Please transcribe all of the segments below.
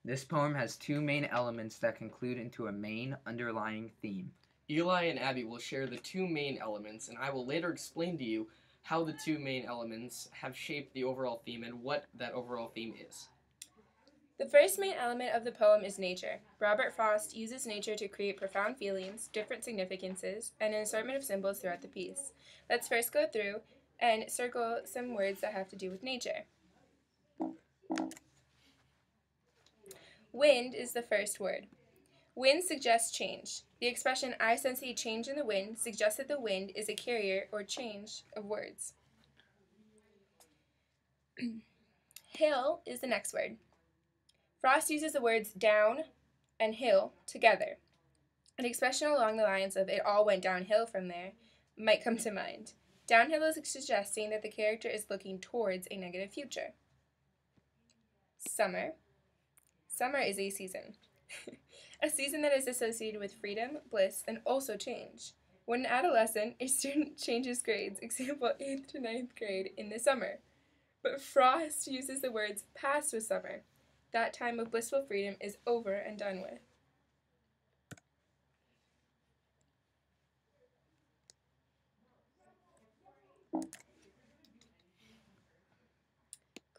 This poem has two main elements that conclude into a main underlying theme. Eli and Abby will share the two main elements, and I will later explain to you how the two main elements have shaped the overall theme and what that overall theme is. The first main element of the poem is nature. Robert Frost uses nature to create profound feelings, different significances, and an assortment of symbols throughout the piece. Let's first go through and circle some words that have to do with nature. Wind is the first word. Wind suggests change. The expression, I sense a change in the wind, suggests that the wind is a carrier or change of words. Hill is the next word. Frost uses the words down and hill together. An expression along the lines of it all went downhill from there might come to mind. Downhill is suggesting that the character is looking towards a negative future. Summer. Summer is a season. A season that is associated with freedom, bliss, and also change. When an adolescent, a student changes grades, example 8th to 9th grade, in the summer. But Frost uses the words past with summer. That time of blissful freedom is over and done with.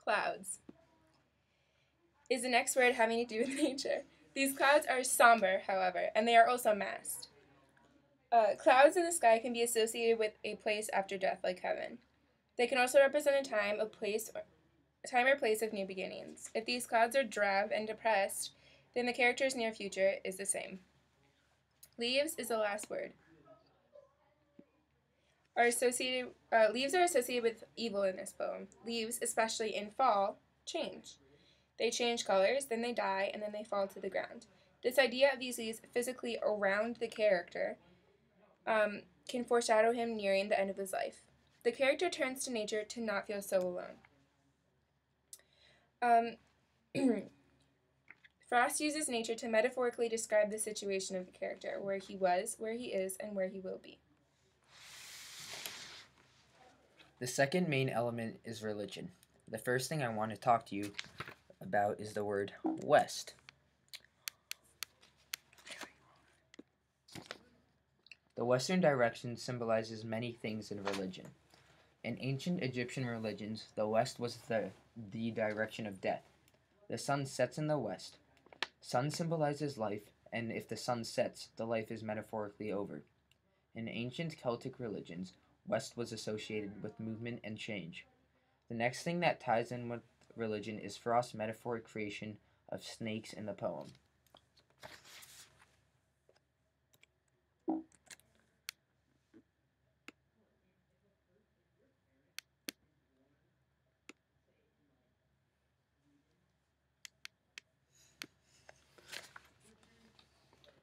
Clouds is the next word having to do with nature. These clouds are somber, however, and they are also massed. Clouds in the sky can be associated with a place after death, like heaven. They can also represent a time or place of new beginnings. If these clouds are drab and depressed, then the character's near future is the same. Leaves is the last word. Leaves are associated with evil in this poem. Leaves, especially in fall, change. They change colors, then they die, and then they fall to the ground. This idea of these leaves physically around the character can foreshadow him nearing the end of his life. The character turns to nature to not feel so alone. Frost uses nature to metaphorically describe the situation of the character, where he was, where he is, and where he will be. The second main element is religion. The first thing I want to talk to you about is the word west. The western direction symbolizes many things in religion. In ancient Egyptian religions, the west was the direction of death. The sun sets in the west. Sun symbolizes life, and if the sun sets, the life is metaphorically over. In ancient Celtic religions, west was associated with movement and change. The next thing that ties in with religion is Frost's metaphoric creation of snakes in the poem.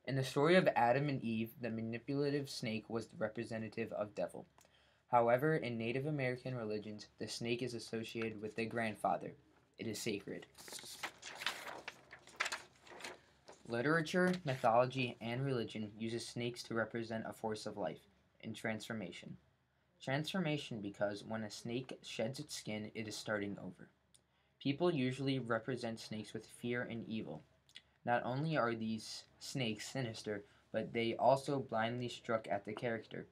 In the story of Adam and Eve, the manipulative snake was the representative of devil. However, in Native American religions, the snake is associated with the grandfather. It is sacred. Literature, mythology, and religion uses snakes to represent a force of life in transformation. Transformation because when a snake sheds its skin, it is starting over. People usually represent snakes with fear and evil. Not only are these snakes sinister, but they also blindly struck at the character.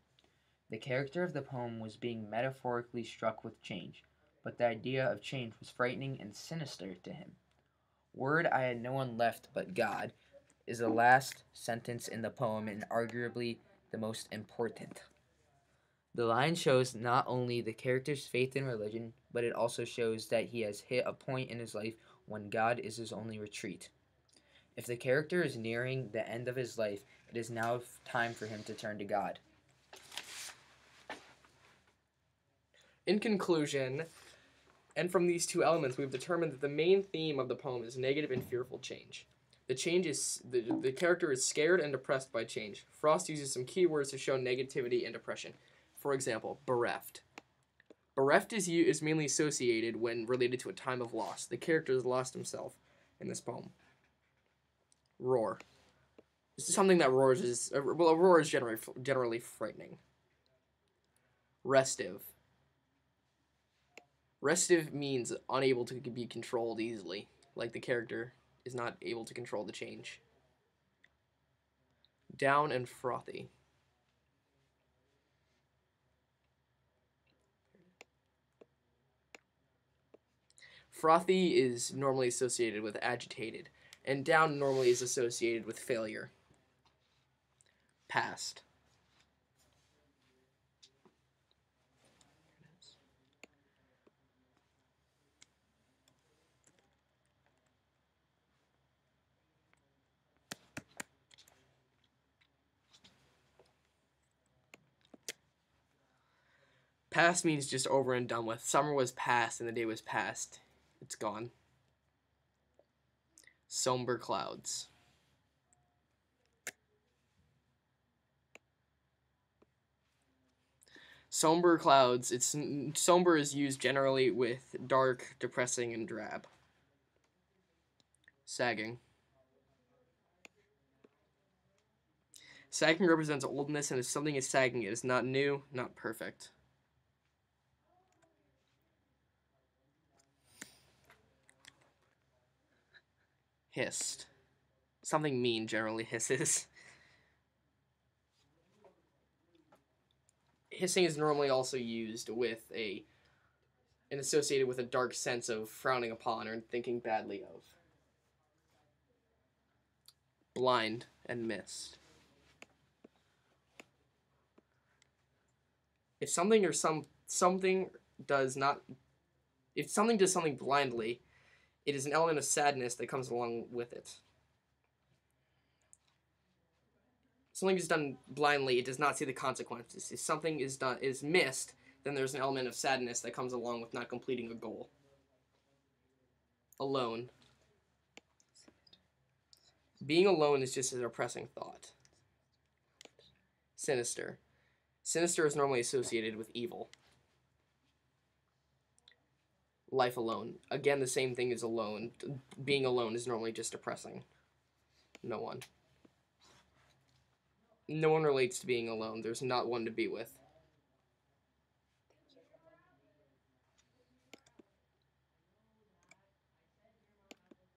The character of the poem was being metaphorically struck with change, but the idea of change was frightening and sinister to him. Word I had no one left but God is the last sentence in the poem and arguably the most important. The line shows not only the character's faith in religion, but it also shows that he has hit a point in his life when God is his only retreat. If the character is nearing the end of his life, it is now time for him to turn to God. In conclusion, and from these two elements, we've determined that the main theme of the poem is negative and fearful change. The character is scared and depressed by change. Frost uses some keywords to show negativity and depression. For example, bereft. Bereft is mainly associated when related to a time of loss. The character has lost himself in this poem. Roar. This is something that roars is... a roar is generally frightening. Restive. Restive means unable to be controlled easily, like the character is not able to control the change. Down and frothy. Frothy is normally associated with agitated, and down normally is associated with failure. Past. Past means just over and done with. Summer was past and the day was past. It's gone. Somber clouds. Somber clouds. Somber is used generally with dark, depressing, and drab. Sagging. Sagging represents oldness, and if something is sagging, it is not new, not perfect. Hissed. Something mean generally hisses. Hissing is normally also used with and associated with a dark sense of frowning upon or thinking badly of. Blind and mist. If something does something blindly, it is an element of sadness that comes along with it. If something is done blindly, it does not see the consequences. If something is missed, then there's an element of sadness that comes along with not completing a goal. Alone. Being alone is just a depressing thought. Sinister. Sinister is normally associated with evil. Life alone. Again, the same thing as alone. Being alone is normally just depressing. No one. No one relates to being alone. There's not one to be with.